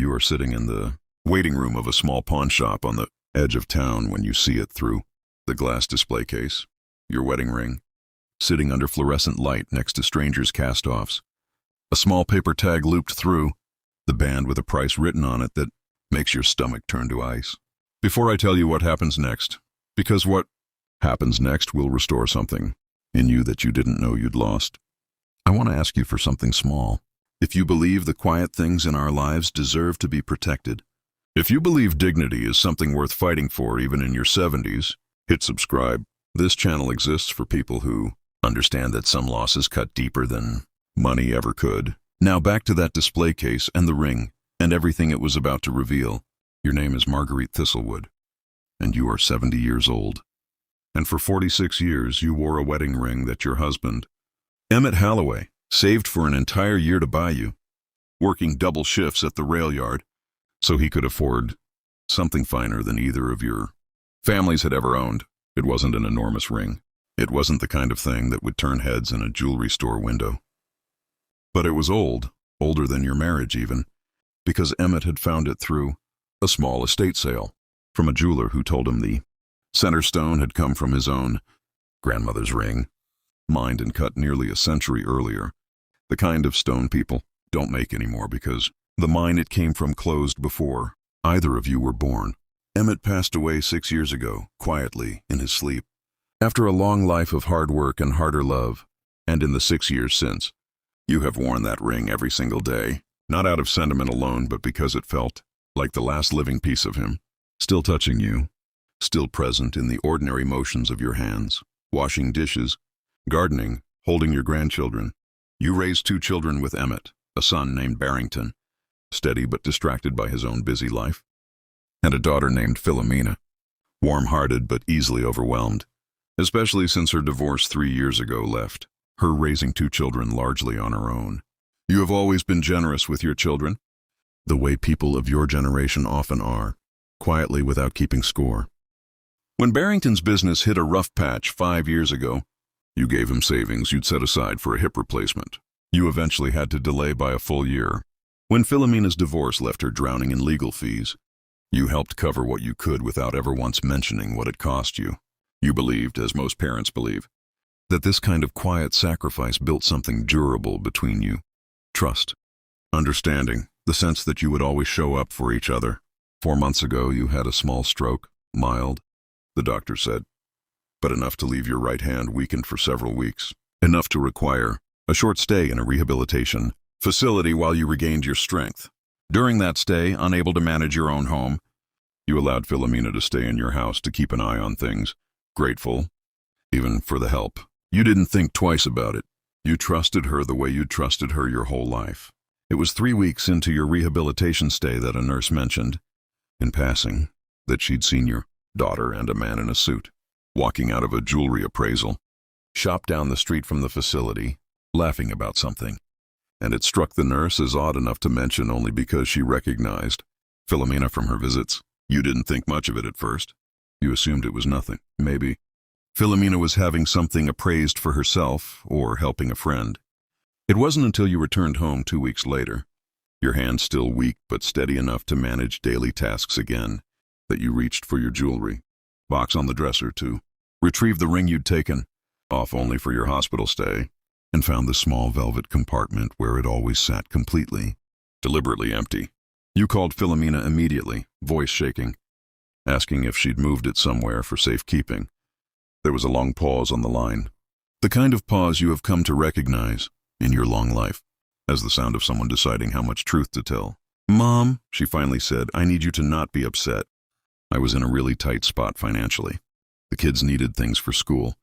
You are sitting in the waiting room of a small pawn shop on the edge of town when you see it through the glass display case, your wedding ring, sitting under fluorescent light next to strangers' cast-offs. A small paper tag looped through, the band with a price written on it that makes your stomach turn to ice. Before I tell you what happens next, because what happens next will restore something in you that you didn't know you'd lost, I want to ask you for something small. If you believe the quiet things in our lives deserve to be protected, if you believe dignity is something worth fighting for even in your 70s, hit subscribe. This channel exists for people who understand that some losses cut deeper than money ever could. Now back to that display case and the ring and everything it was about to reveal. Your name is Marguerite Thistlewood, and you are 70 years old. And for 46 years you wore a wedding ring that your husband, Emmett saved for an entire year to buy you, working double shifts at the rail yard so he could afford something finer than either of your families had ever owned. It wasn't an enormous ring. It wasn't the kind of thing that would turn heads in a jewelry store window. But it was old, older than your marriage even, because Emmett had found it through a small estate sale from a jeweler who told him the center stone had come from his own grandmother's ring, mined and cut nearly a century earlier. The kind of stone people don't make anymore because the mine it came from closed before either of you were born. Emmett passed away 6 years ago, quietly, in his sleep, after a long life of hard work and harder love, and in the 6 years since, you have worn that ring every single day, not out of sentiment alone, but because it felt like the last living piece of him, still touching you, still present in the ordinary motions of your hands, washing dishes, gardening, holding your grandchildren. You raised 2 children with Emmett, a son named Barrington, steady but distracted by his own busy life, and a daughter named Philomena, warm-hearted but easily overwhelmed, especially since her divorce 3 years ago left her raising 2 children largely on her own. You have always been generous with your children, the way people of your generation often are, quietly without keeping score. When Barrington's business hit a rough patch 5 years ago, you gave him savings you'd set aside for a hip replacement. You eventually had to delay by a full year. When Philomena's divorce left her drowning in legal fees, you helped cover what you could without ever once mentioning what it cost you. You believed, as most parents believe, that this kind of quiet sacrifice built something durable between you. Trust, understanding, the sense that you would always show up for each other. 4 months ago, you had a small stroke, mild, the doctor said, but enough to leave your right hand weakened for several weeks, enough to require a short stay in a rehabilitation facility while you regained your strength. During that stay, unable to manage your own home, you allowed Philomena to stay in your house to keep an eye on things, grateful, even for the help. You didn't think twice about it. You trusted her the way you'd trusted her your whole life. It was 3 weeks into your rehabilitation stay that a nurse mentioned, in passing, that she'd seen your daughter and a man in a suit walking out of a jewelry appraisal shop down the street from the facility, laughing about something. And it struck the nurse as odd enough to mention only because she recognized Philomena from her visits. You didn't think much of it at first. You assumed it was nothing. Maybe Philomena was having something appraised for herself or helping a friend. It wasn't until you returned home 2 weeks later, your hand still weak but steady enough to manage daily tasks again, that you reached for your jewelry box on the dresser to retrieve the ring you'd taken off only for your hospital stay, and found the small velvet compartment where it always sat completely, deliberately empty. You called Philomena immediately, voice shaking, asking if she'd moved it somewhere for safekeeping. There was a long pause on the line, the kind of pause you have come to recognize in your long life as the sound of someone deciding how much truth to tell. "Mom," she finally said, "I need you to not be upset. I was in a really tight spot financially. The kids needed things for school,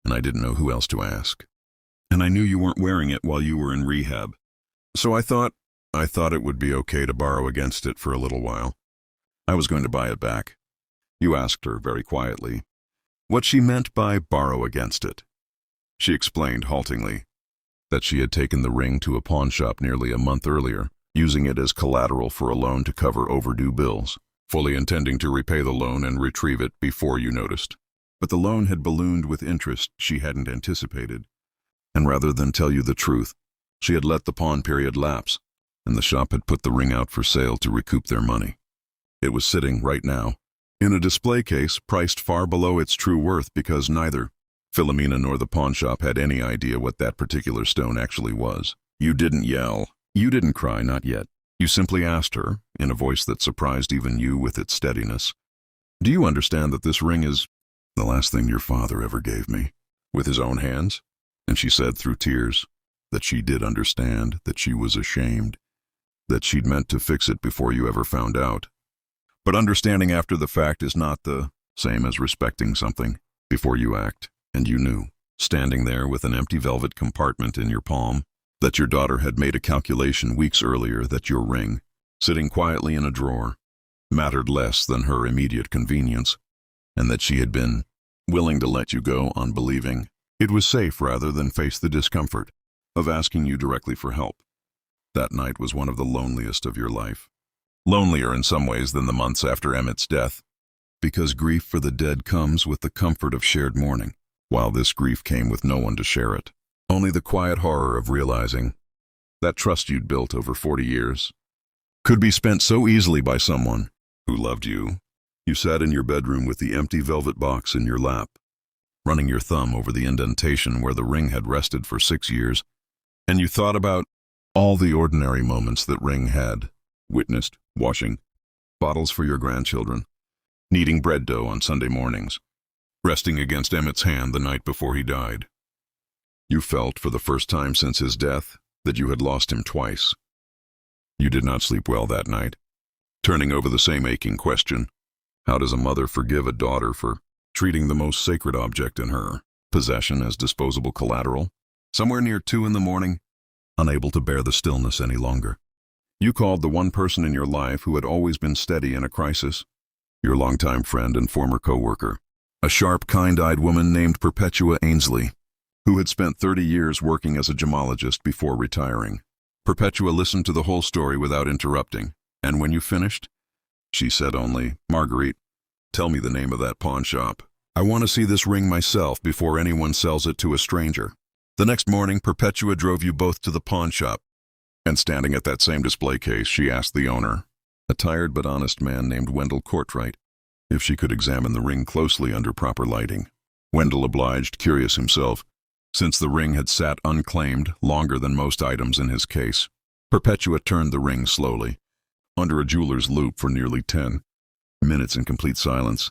and I didn't know who else to ask. And I knew you weren't wearing it while you were in rehab. So I thought it would be okay to borrow against it for a little while. I was going to buy it back." You asked her very quietly what she meant by borrow against it. She explained haltingly that she had taken the ring to a pawn shop nearly a month earlier, using it as collateral for a loan to cover overdue bills, fully intending to repay the loan and retrieve it before you noticed. But the loan had ballooned with interest she hadn't anticipated, and rather than tell you the truth, she had let the pawn period lapse, and the shop had put the ring out for sale to recoup their money. It was sitting, right now, in a display case priced far below its true worth because neither Philomena nor the pawn shop had any idea what that particular stone actually was. You didn't yell. You didn't cry, not yet. You simply asked her, in a voice that surprised even you with its steadiness, "Do you understand that this ring is the last thing your father ever gave me, with his own hands?" And she said through tears that she did understand, that she was ashamed, that she'd meant to fix it before you ever found out. But understanding after the fact is not the same as respecting something before you act, and you knew, standing there with an empty velvet compartment in your palm, that your daughter had made a calculation weeks earlier that your ring, sitting quietly in a drawer, mattered less than her immediate convenience, and that she had been willing to let you go on believing it was safe rather than face the discomfort of asking you directly for help. That night was one of the loneliest of your life. Lonelier in some ways than the months after Emmett's death, because grief for the dead comes with the comfort of shared mourning, while this grief came with no one to share it. Only the quiet horror of realizing that trust you'd built over 40 years could be spent so easily by someone who loved you. You sat in your bedroom with the empty velvet box in your lap, running your thumb over the indentation where the ring had rested for 6 years, and you thought about all the ordinary moments that ring had witnessed: washing bottles for your grandchildren, kneading bread dough on Sunday mornings, resting against Emmett's hand the night before he died. You felt, for the first time since his death, that you had lost him twice. You did not sleep well that night, turning over the same aching question: how does a mother forgive a daughter for treating the most sacred object in her possession as disposable collateral? Somewhere near 2 in the morning, unable to bear the stillness any longer, you called the one person in your life who had always been steady in a crisis, your longtime friend and former co-worker, a sharp, kind-eyed woman named Perpetua Ainsley, who had spent 30 years working as a gemologist before retiring. Perpetua listened to the whole story without interrupting, and when you finished, she said only, "Marguerite, tell me the name of that pawn shop. I want to see this ring myself before anyone sells it to a stranger." The next morning, Perpetua drove you both to the pawn shop, and standing at that same display case, she asked the owner, a tired but honest man named Wendell Courtwright, if she could examine the ring closely under proper lighting. Wendell obliged, curious himself, since the ring had sat unclaimed longer than most items in his case. Perpetua turned the ring slowly, under a jeweler's loupe for nearly 10 minutes in complete silence,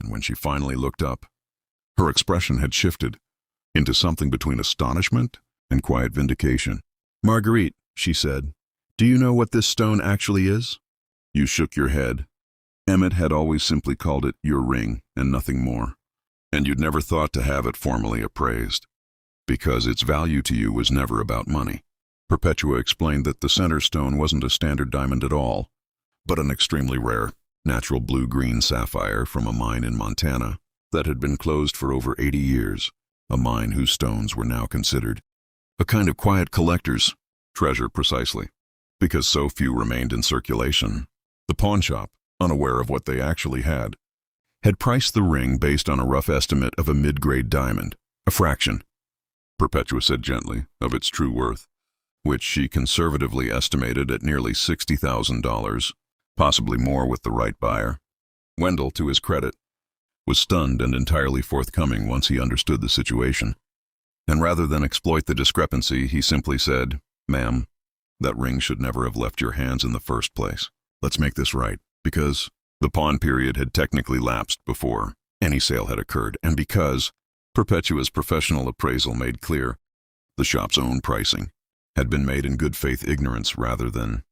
and when she finally looked up, her expression had shifted into something between astonishment and quiet vindication. "Marguerite," she said, "do you know what this stone actually is?" You shook your head. Emmett had always simply called it your ring and nothing more, and you'd never thought to have it formally appraised, because its value to you was never about money. Perpetua explained that the center stone wasn't a standard diamond at all, but an extremely rare, natural blue-green sapphire from a mine in Montana that had been closed for over 80 years, a mine whose stones were now considered a kind of quiet collector's treasure precisely, because so few remained in circulation. The pawn shop, unaware of what they actually had priced the ring based on a rough estimate of a mid-grade diamond, a fraction, Perpetua said gently, of its true worth, which she conservatively estimated at nearly $60,000, possibly more with the right buyer. Wendell, to his credit, was stunned and entirely forthcoming once he understood the situation, and rather than exploit the discrepancy, he simply said, "Ma'am, that ring should never have left your hands in the first place. Let's make this right, because the pawn period had technically lapsed before any sale had occurred, and because Perpetua's professional appraisal made clear the shop's own pricing had been made in good faith ignorance rather than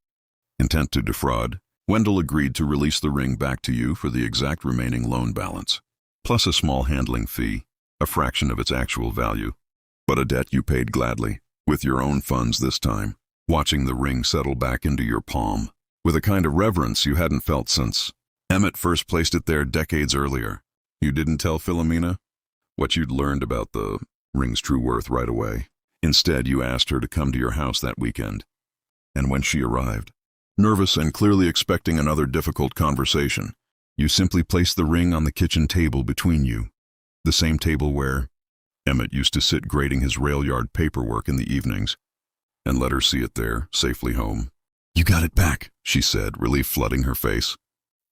intent to defraud. Wendell agreed to release the ring back to you for the exact remaining loan balance, plus a small handling fee, a fraction of its actual value, but a debt you paid gladly, with your own funds this time, watching the ring settle back into your palm, with a kind of reverence you hadn't felt since Emmett first placed it there decades earlier. You didn't tell Philomena what you'd learned about the ring's true worth right away. Instead, you asked her to come to your house that weekend, and when she arrived, nervous and clearly expecting another difficult conversation, you simply placed the ring on the kitchen table between you, the same table where Emmett used to sit grading his rail yard paperwork in the evenings, and let her see it there, safely home, You got it back, she said, relief flooding her face.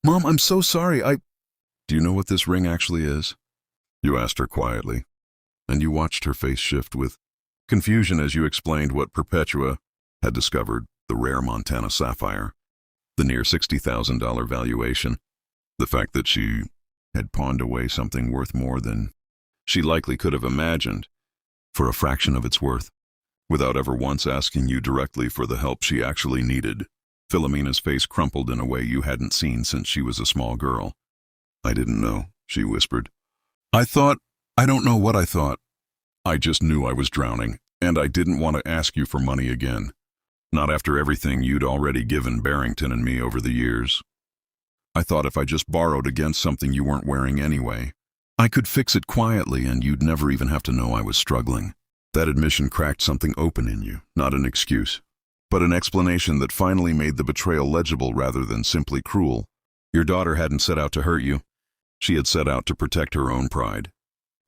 Mom, I'm so sorry, Do you know what this ring actually is? You asked her quietly, and you watched her face shift with confusion as you explained what Perpetua had discovered, the rare Montana sapphire, the near $60,000 valuation, the fact that she had pawned away something worth more than she likely could have imagined for a fraction of its worth, without ever once asking you directly for the help she actually needed. Philomena's face crumpled in a way you hadn't seen since she was a small girl. I didn't know, she whispered. I don't know what I thought. I just knew I was drowning, and I didn't want to ask you for money again. Not after everything you'd already given Barrington and me over the years. I thought if I just borrowed against something you weren't wearing anyway, I could fix it quietly and you'd never even have to know I was struggling. That admission cracked something open in you, not an excuse, but an explanation that finally made the betrayal legible rather than simply cruel. Your daughter hadn't set out to hurt you. She had set out to protect her own pride,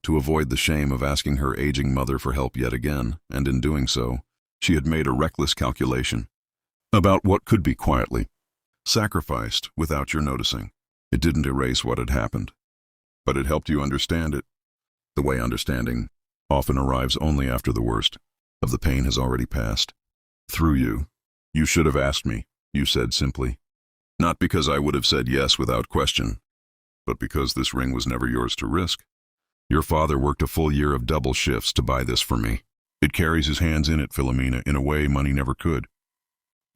to avoid the shame of asking her aging mother for help yet again, and in doing so, she had made a reckless calculation about what could be quietly sacrificed without your noticing. It didn't erase what had happened, but it helped you understand it, the way understanding often arrives only after the worst of the pain has already passed. Through you. You should have asked me, you said simply. Not because I would have said yes without question, but because this ring was never yours to risk. Your father worked a full year of double shifts to buy this for me. It carries his hands in it, Philomena, in a way money never could.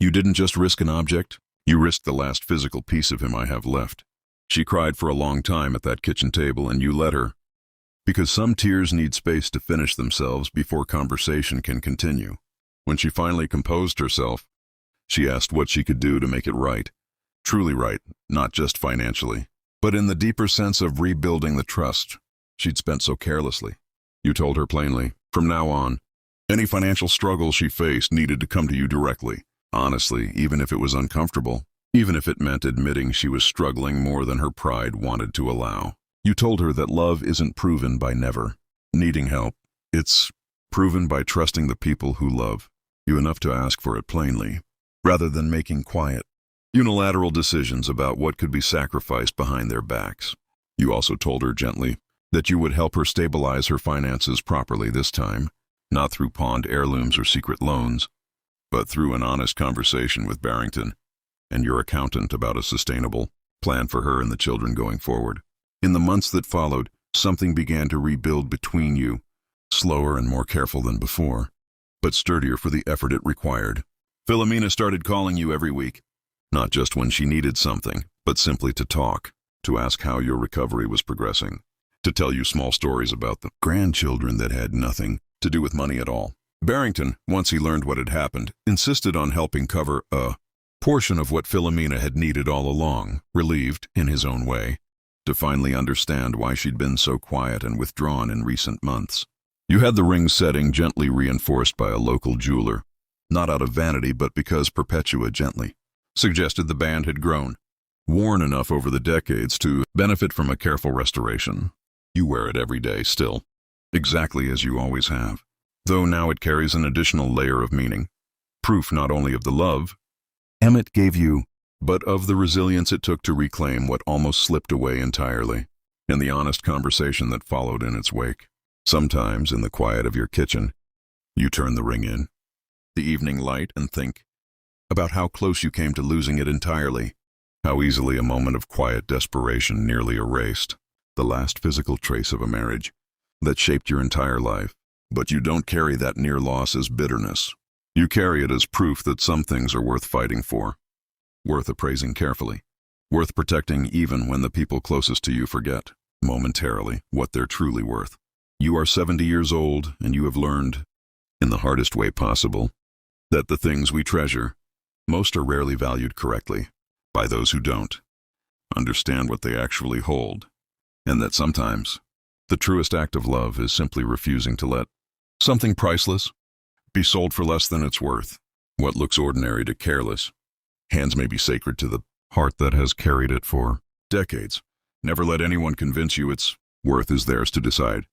You didn't just risk an object, you risked the last physical piece of him I have left. She cried for a long time at that kitchen table, and you let her, because some tears need space to finish themselves before conversation can continue. When she finally composed herself, she asked what she could do to make it right. Truly right, not just financially, but in the deeper sense of rebuilding the trust she'd spent so carelessly. You told her plainly, from now on, any financial struggle she faced needed to come to you directly, honestly, even if it was uncomfortable, even if it meant admitting she was struggling more than her pride wanted to allow. You told her that love isn't proven by never needing help. It's proven by trusting the people who love you enough to ask for it plainly, rather than making quiet, unilateral decisions about what could be sacrificed behind their backs. You also told her gently that you would help her stabilize her finances properly this time, not through pawned heirlooms or secret loans, but through an honest conversation with Barrington and your accountant about a sustainable plan for her and the children going forward. In the months that followed, something began to rebuild between you, slower and more careful than before, but sturdier for the effort it required. Philomena started calling you every week, not just when she needed something, but simply to talk, to ask how your recovery was progressing, to tell you small stories about the grandchildren that had nothing to do with money at all. Barrington, once he learned what had happened, insisted on helping cover a portion of what Philomena had needed all along, relieved, in his own way, to finally understand why she'd been so quiet and withdrawn in recent months. You had the ring setting gently reinforced by a local jeweler, not out of vanity but because Perpetua gently suggested the band had grown, worn enough over the decades to benefit from a careful restoration. You wear it every day still, exactly as you always have, though now it carries an additional layer of meaning, proof not only of the love Emmett gave you, but of the resilience it took to reclaim what almost slipped away entirely, and the honest conversation that followed in its wake. Sometimes, in the quiet of your kitchen, you turn the ring in, the evening light, and think about how close you came to losing it entirely, how easily a moment of quiet desperation nearly erased the last physical trace of a marriage that shaped your entire life. But you don't carry that near loss as bitterness. You carry it as proof that some things are worth fighting for, worth appraising carefully, worth protecting even when the people closest to you forget, momentarily, what they're truly worth. You are 70 years old, and you have learned, in the hardest way possible, that the things we treasure, most are rarely valued correctly by those who don't understand what they actually hold, and that sometimes the truest act of love is simply refusing to let something priceless be sold for less than it's worth. What looks ordinary to careless hands may be sacred to the heart that has carried it for decades. Never let anyone convince you its worth is theirs to decide.